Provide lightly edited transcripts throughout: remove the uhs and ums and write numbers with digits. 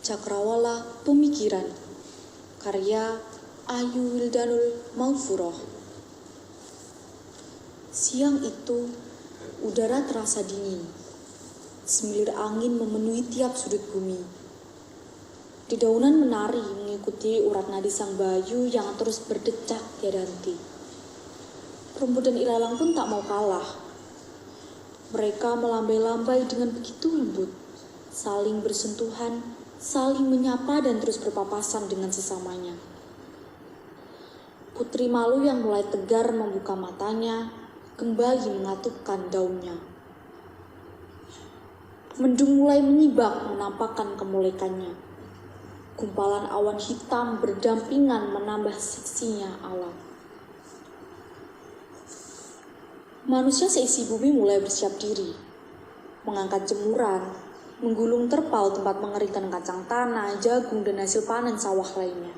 Cakrawala Pemikiran, karya Ayu Wildanul Maghfurah. Siang itu, udara terasa dingin. Semilir angin memenuhi tiap sudut bumi. Dedaunan menari mengikuti urat nadi sang bayu yang terus berdecak tiada henti. Rumput dan ilalang pun tak mau kalah. Mereka melambai-lambai dengan begitu lembut, saling bersentuhan, saling menyapa dan terus berpapasan dengan sesamanya. Putri malu yang mulai tegar membuka matanya, kembali mengatupkan daunnya. Mendung mulai menyibak menampakkan kemolekannya. Gumpalan awan hitam berdampingan menambah seksinya alam. Manusia seisi bumi mulai bersiap diri, mengangkat jemuran, menggulung terpal tempat mengeringkan kacang tanah, jagung, dan hasil panen sawah lainnya.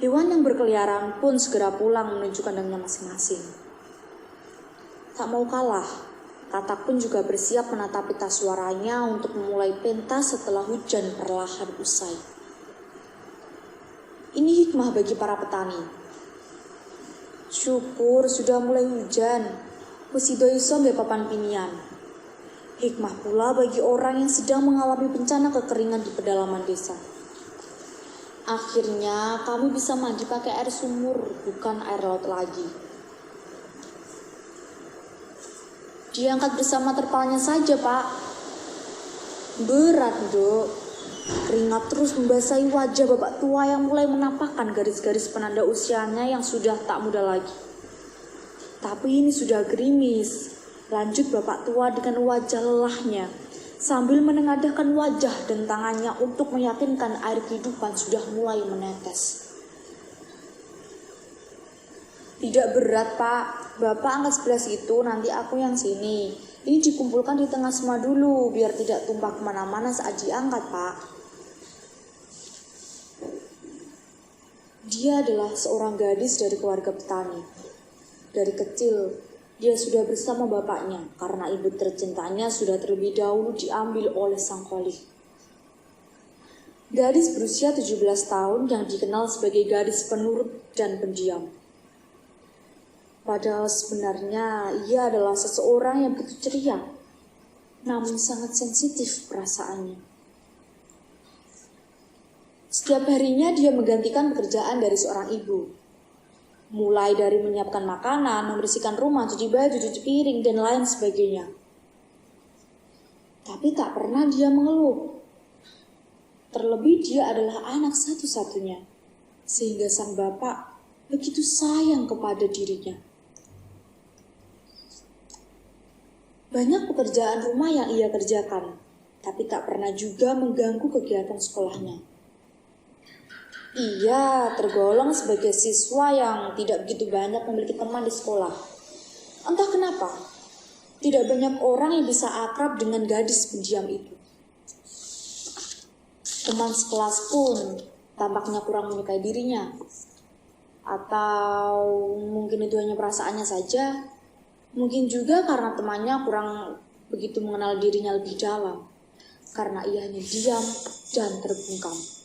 Hewan yang berkeliaran pun segera pulang menuju kandangnya masing-masing. Tak mau kalah, katak pun juga bersiap menatapi tas suaranya untuk memulai pentas setelah hujan perlahan usai. Ini hikmah bagi para petani. Syukur sudah mulai hujan, wesido iso mbek papan pinian. Hikmah pula bagi orang yang sedang mengalami bencana kekeringan di pedalaman desa. Akhirnya kami bisa mandi pakai air sumur, bukan air laut lagi. Diangkat bersama terpalnya saja, Pak. Berat, Dok. Keringat terus membasahi wajah bapak tua yang mulai menampakkan garis-garis penanda usianya yang sudah tak muda lagi. Tapi ini sudah gerimis. Lanjut bapak tua dengan wajah lelahnya, sambil menengadahkan wajah dan tangannya untuk meyakinkan air kehidupan sudah mulai menetes. Tidak berat, Pak. Bapak angkat sebelah situ, nanti aku yang sini. Ini dikumpulkan di tengah semua dulu, biar tidak tumpah kemana-mana saat diangkat, Pak. Dia adalah seorang gadis dari keluarga petani. Dari kecil, dia sudah bersama bapaknya karena ibu tercintanya sudah terlebih dahulu diambil oleh sang kholif. Gadis berusia 17 tahun yang dikenal sebagai gadis penurut dan pendiam. Padahal sebenarnya ia adalah seseorang yang begitu ceria, namun sangat sensitif perasaannya. Setiap harinya dia menggantikan pekerjaan dari seorang ibu. Mulai dari menyiapkan makanan, membersihkan rumah, cuci baju, cuci piring, dan lain sebagainya. Tapi tak pernah dia mengeluh. Terlebih dia adalah anak satu-satunya, sehingga sang bapak begitu sayang kepada dirinya. Banyak pekerjaan rumah yang ia kerjakan, tapi tak pernah juga mengganggu kegiatan sekolahnya. Ia tergolong sebagai siswa yang tidak begitu banyak memiliki teman di sekolah. Entah kenapa, tidak banyak orang yang bisa akrab dengan gadis pendiam itu. Teman sekelas pun tampaknya kurang menyukai dirinya. Atau mungkin itu hanya perasaannya saja. Mungkin juga karena temannya kurang begitu mengenal dirinya lebih dalam. Karena ia hanya diam dan terbungkam.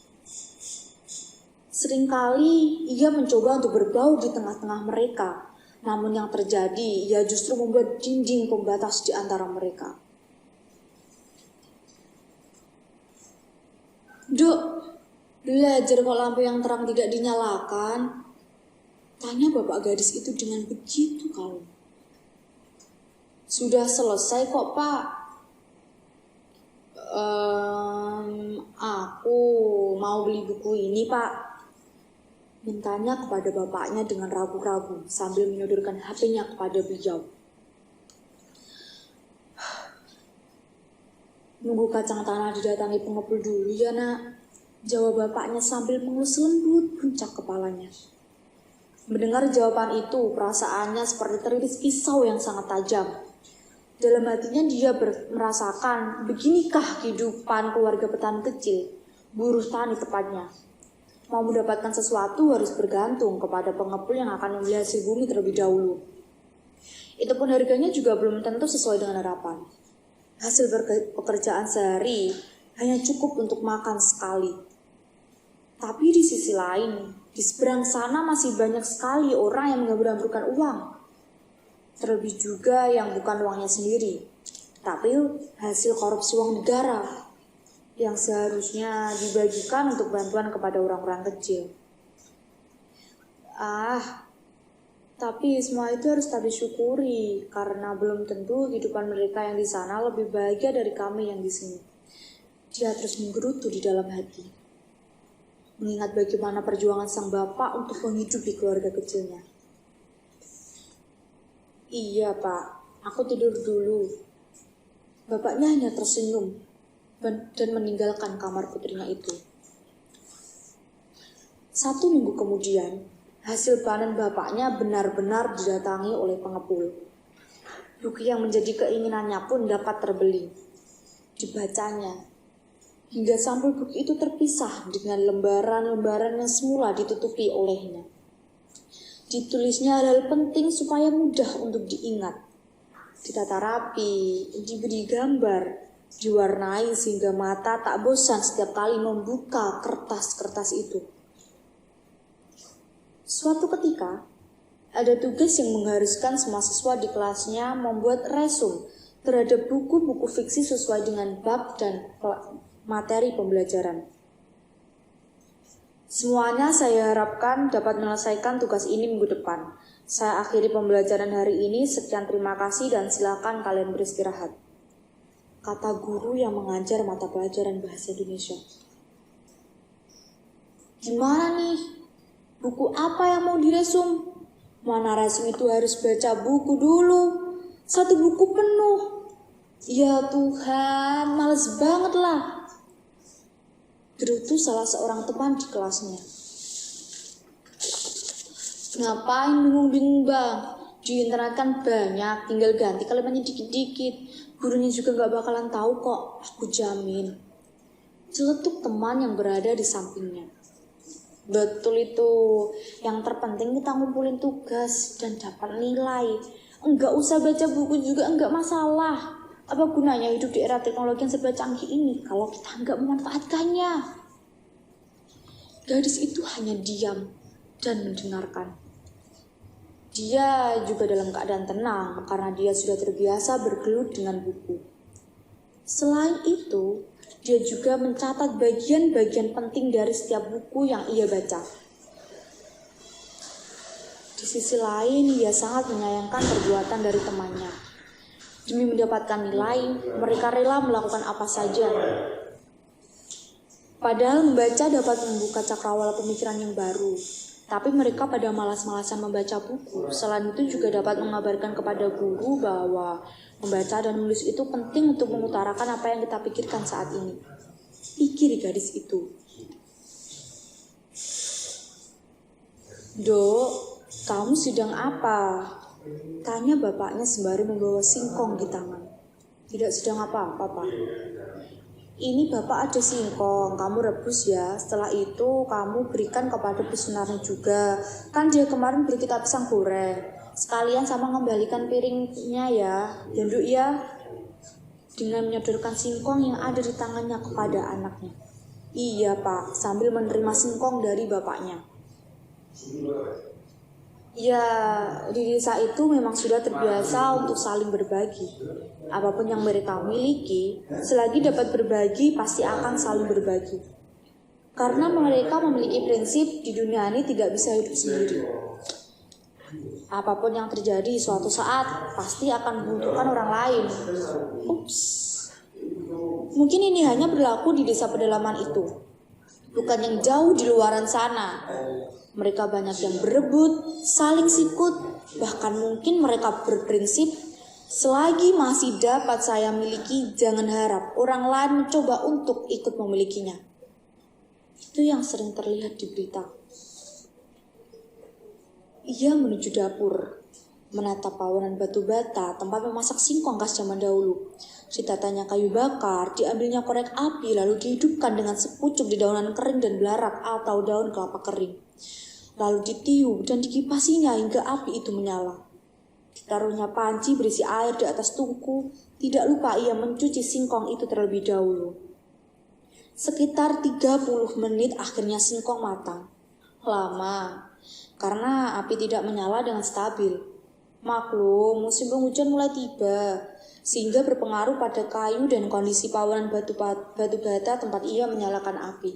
Seringkali ia mencoba untuk berbaur di tengah-tengah mereka, namun yang terjadi ia justru membuat dinding pembatas di antara mereka. Dok, belajar kok lampu yang terang tidak dinyalakan? Tanya bapak gadis itu dengan begitu kalem. Sudah selesai kok, Pak. Aku mau beli buku ini, Pak. Mintanya kepada bapaknya dengan ragu-ragu sambil menyodorkan HP-nya kepada beliau. Nunggu kacang tanah didatangi pengepul dulu ya, Nak. Jawab bapaknya sambil mengelus lembut puncak kepalanya. Mendengar jawaban itu, perasaannya seperti teriris pisau yang sangat tajam. Dalam hatinya dia merasakan, beginikah kehidupan keluarga petani kecil, buruh tani tepatnya. Mau mendapatkan sesuatu harus bergantung kepada pengepul yang akan membeli hasil bumi terlebih dahulu. Itu pun harganya juga belum tentu sesuai dengan harapan. Hasil pekerjaan sehari hanya cukup untuk makan sekali. Tapi di sisi lain, di seberang sana masih banyak sekali orang yang menghambur-hamburkan uang. Terlebih juga yang bukan uangnya sendiri, tapi hasil korupsi uang negara yang seharusnya dibagikan untuk bantuan kepada orang-orang kecil. Tapi semua itu harus kami syukuri karena belum tentu kehidupan mereka yang di sana lebih bahagia dari kami yang di sini. Dia terus menggerutu di dalam hati, mengingat bagaimana perjuangan sang bapak untuk menghidupi keluarga kecilnya. Iya Pak, aku tidur dulu. Bapaknya hanya tersenyum dan meninggalkan kamar putrinya itu. 1 minggu kemudian, hasil panen bapaknya benar-benar didatangi oleh pengepul. Buku yang menjadi keinginannya pun dapat terbeli. Dibacanya, hingga sampai buku itu terpisah dengan lembaran-lembaran yang semula ditutupi olehnya. Ditulisnya hal-hal penting supaya mudah untuk diingat. Ditata rapi, diberi gambar, diwarnai sehingga mata tak bosan setiap kali membuka kertas-kertas itu. Suatu ketika, ada tugas yang mengharuskan semua siswa di kelasnya membuat resume terhadap buku-buku fiksi sesuai dengan bab dan materi pembelajaran. Semuanya saya harapkan dapat menyelesaikan tugas ini minggu depan. Saya akhiri pembelajaran hari ini, sekian terima kasih dan silakan kalian beristirahat, kata guru yang mengajar mata pelajaran bahasa Indonesia. Gimana nih? Buku apa yang mau diresum? Mana resum itu harus baca buku dulu. 1 buku penuh. Ya Tuhan, males banget lah. Gerutu salah seorang teman di kelasnya. Ngapain bingung-bingung bang? Di internet kan banyak, tinggal ganti kalimatnya dikit-dikit. Gurunya juga gak bakalan tahu kok, aku jamin. Celetuk teman yang berada di sampingnya. Betul itu, yang terpenting kita ngumpulin tugas dan dapat nilai. Enggak usah baca buku juga enggak masalah. Apa gunanya hidup di era teknologi yang serba canggih ini kalau kita enggak memanfaatkannya? Gadis itu hanya diam dan mendengarkan. Dia juga dalam keadaan tenang karena dia sudah terbiasa bergelut dengan buku. Selain itu, dia juga mencatat bagian-bagian penting dari setiap buku yang ia baca. Di sisi lain, ia sangat menyayangkan perbuatan dari temannya. Demi mendapatkan nilai, mereka rela melakukan apa saja. Padahal membaca dapat membuka cakrawala pemikiran yang baru. Tapi mereka pada malas-malasan membaca buku. Selain itu juga dapat mengabarkan kepada guru bahwa membaca dan menulis itu penting untuk mengutarakan apa yang kita pikirkan saat ini. Pikir gadis itu. Dok, kamu sedang apa? Tanya bapaknya sembari membawa singkong di tangan. Tidak sedang apa-apa, Pak. Ini bapak ada singkong, kamu rebus ya. Setelah itu kamu berikan kepada pesenarnya juga. Kan dia kemarin beri kita pisang goreng. Sekalian sama mengembalikan piringnya ya. Yanduk ya. Dengan menyodorkan singkong yang ada di tangannya kepada anaknya. Iya Pak, sambil menerima singkong dari bapaknya. Ya, di desa itu memang sudah terbiasa untuk saling berbagi. Apapun yang mereka miliki, selagi dapat berbagi, pasti akan saling berbagi. Karena mereka memiliki prinsip di dunia ini tidak bisa hidup sendiri. Apapun yang terjadi suatu saat, pasti akan membutuhkan orang lain. Ups. Mungkin ini hanya berlaku di desa pedalaman itu. Bukan yang jauh di luaran sana. Mereka banyak yang berebut, saling sikut, bahkan mungkin mereka berprinsip, selagi masih dapat saya miliki, jangan harap orang lain mencoba untuk ikut memilikinya. Itu yang sering terlihat di berita. Ia menuju dapur, menatap pawanan batu bata, tempat memasak singkong khas zaman dahulu. Ditatanya kayu bakar, diambilnya korek api, lalu dihidupkan dengan sepucuk dedaunan kering dan belarak atau daun kelapa kering. Lalu ditiup dan dikipasinya hingga api itu menyala. Ditaruhnya panci berisi air di atas tungku, tidak lupa ia mencuci singkong itu terlebih dahulu. Sekitar 30 menit akhirnya singkong matang. Lama, karena api tidak menyala dengan stabil. Maklum, musim penghujan mulai tiba, sehingga berpengaruh pada kayu dan kondisi pawanan batu bata tempat ia menyalakan api.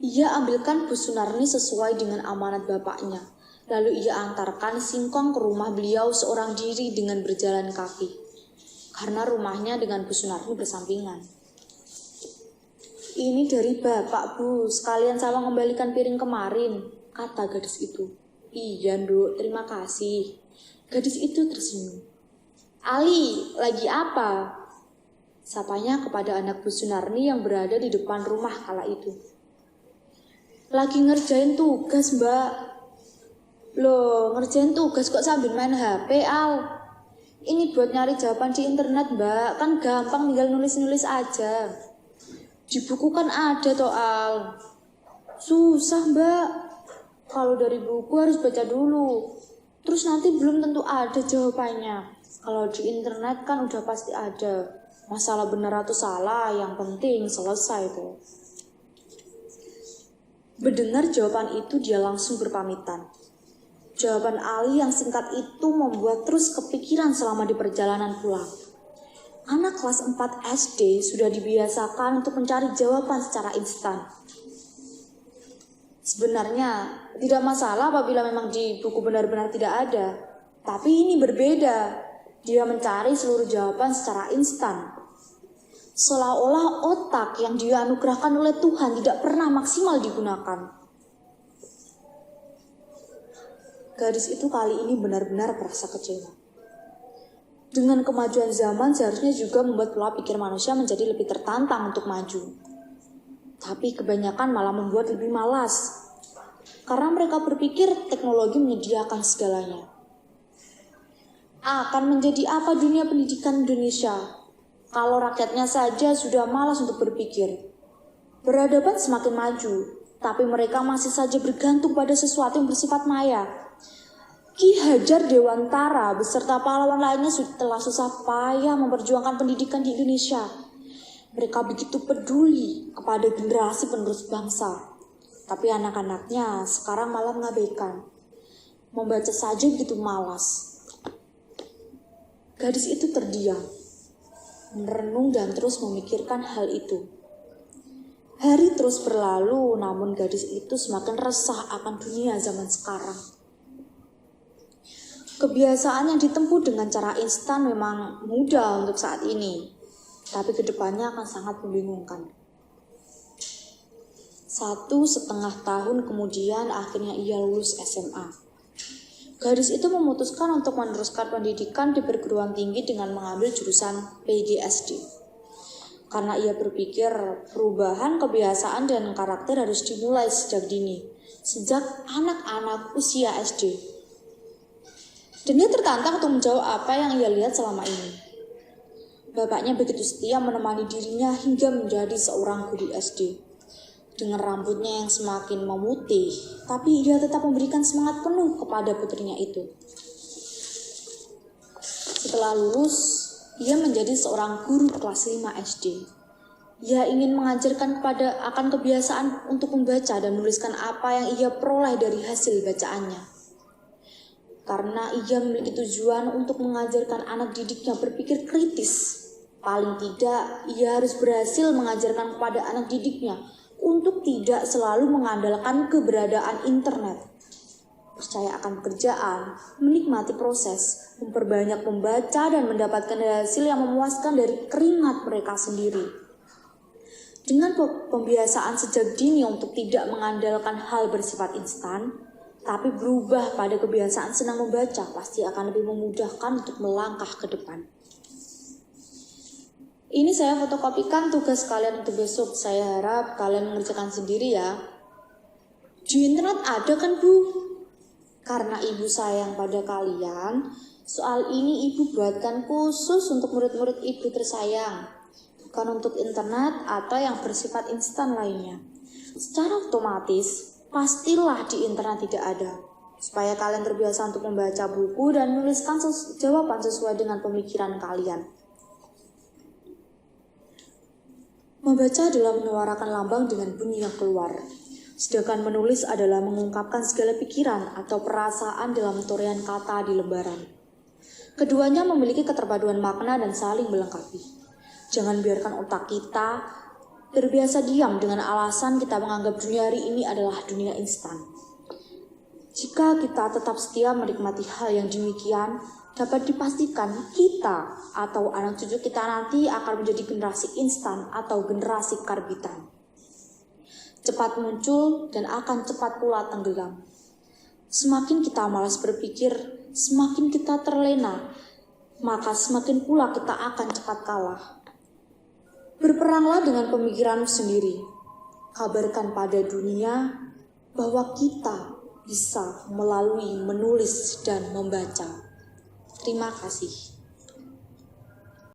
Ia ambilkan Bu Sunarni sesuai dengan amanat bapaknya. Lalu ia antarkan singkong ke rumah beliau seorang diri dengan berjalan kaki. Karena rumahnya dengan Bu Sunarni bersampingan. "Ini dari bapak, Bu, sekalian saya mengembalikan piring kemarin," kata gadis itu. "Iya, Nduk, terima kasih." Gadis itu tersenyum. "Ali, lagi apa?" sapanya kepada anak Bu Sunarni yang berada di depan rumah kala itu. "Lagi ngerjain tugas, Mbak." "Loh, ngerjain tugas kok sambil main HP, Al?" "Ini buat nyari jawaban di internet, Mbak. Kan gampang, tinggal nulis-nulis aja." "Di buku kan ada toh, Al." "Susah, Mbak. Kalau dari buku harus baca dulu. Terus nanti belum tentu ada jawabannya. Kalau di internet kan udah pasti ada. Masalah benar atau salah, yang penting selesai tuh." Mendengar jawaban itu, dia langsung berpamitan. Jawaban Ali yang singkat itu membuat terus kepikiran selama di perjalanan pulang. Anak kelas 4 SD sudah dibiasakan untuk mencari jawaban secara instan. Sebenarnya tidak masalah apabila memang di buku benar-benar tidak ada. Tapi ini berbeda. Dia mencari seluruh jawaban secara instan. Seolah-olah otak yang dia anugerahkan oleh Tuhan tidak pernah maksimal digunakan. Gadis itu kali ini benar-benar merasa kecewa. Dengan kemajuan zaman seharusnya juga membuat pola pikir manusia menjadi lebih tertantang untuk maju. Tapi kebanyakan malah membuat lebih malas. Karena mereka berpikir teknologi menyediakan segalanya. Akan menjadi apa dunia pendidikan Indonesia kalau rakyatnya saja sudah malas untuk berpikir? Peradaban semakin maju, tapi mereka masih saja bergantung pada sesuatu yang bersifat maya. Ki Hajar Dewantara beserta pahlawan lainnya telah susah payah memperjuangkan pendidikan di Indonesia. Mereka begitu peduli kepada generasi penerus bangsa. Tapi anak-anaknya sekarang malah mengabaikan. Membaca saja begitu malas. Gadis itu terdiam, merenung dan terus memikirkan hal itu. Hari terus berlalu, namun gadis itu semakin resah akan dunia zaman sekarang. Kebiasaan yang ditempuh dengan cara instan memang mudah untuk saat ini, tapi kedepannya akan sangat membingungkan. 1,5 tahun kemudian akhirnya ia lulus SMA. Gadis itu memutuskan untuk meneruskan pendidikan di perguruan tinggi dengan mengambil jurusan PGSD. Karena ia berpikir perubahan kebiasaan dan karakter harus dimulai sejak dini, sejak anak-anak usia SD. Dan dia tertantang untuk menjawab apa yang ia lihat selama ini. Bapaknya begitu setia menemani dirinya hingga menjadi seorang guru SD. Dengan rambutnya yang semakin memutih, tapi dia tetap memberikan semangat penuh kepada putrinya itu. Setelah lulus, ia menjadi seorang guru kelas 5 SD. Ia ingin mengajarkan akan kebiasaan untuk membaca dan menuliskan apa yang ia peroleh dari hasil bacaannya. Karena ia memiliki tujuan untuk mengajarkan anak didiknya berpikir kritis. Paling tidak, ia harus berhasil mengajarkan kepada anak didiknya untuk tidak selalu mengandalkan keberadaan internet. Percaya akan pekerjaan, menikmati proses, memperbanyak membaca dan mendapatkan hasil yang memuaskan dari keringat mereka sendiri. Dengan pembiasaan sejak dini untuk tidak mengandalkan hal bersifat instan, tapi berubah pada kebiasaan senang membaca, pasti akan lebih memudahkan untuk melangkah ke depan. Ini saya fotokopikan tugas kalian untuk besok. Saya harap kalian mengerjakan sendiri ya. Di internet ada kan, Bu? Karena ibu sayang pada kalian, soal ini ibu buatkan khusus untuk murid-murid ibu tersayang. Bukan untuk internet atau yang bersifat instan lainnya. Secara otomatis, pastilah di internet tidak ada. Supaya kalian terbiasa untuk membaca buku dan menuliskan jawaban sesuai dengan pemikiran kalian. Membaca adalah menyuarakan lambang dengan bunyi yang keluar. Sedangkan menulis adalah mengungkapkan segala pikiran atau perasaan dalam torehan kata di lembaran. Keduanya memiliki keterpaduan makna dan saling melengkapi. Jangan biarkan otak kita terbiasa diam dengan alasan kita menganggap dunia hari ini adalah dunia instan. Jika kita tetap setia menikmati hal yang demikian, dapat dipastikan kita atau anak cucu kita nanti akan menjadi generasi instan atau generasi karbitan. Cepat muncul dan akan cepat pula tenggelam. Semakin kita malas berpikir, semakin kita terlena, maka semakin pula kita akan cepat kalah. Berperanglah dengan pemikiranmu sendiri. Kabarkan pada dunia bahwa kita bisa melalui menulis dan membaca. Terima kasih.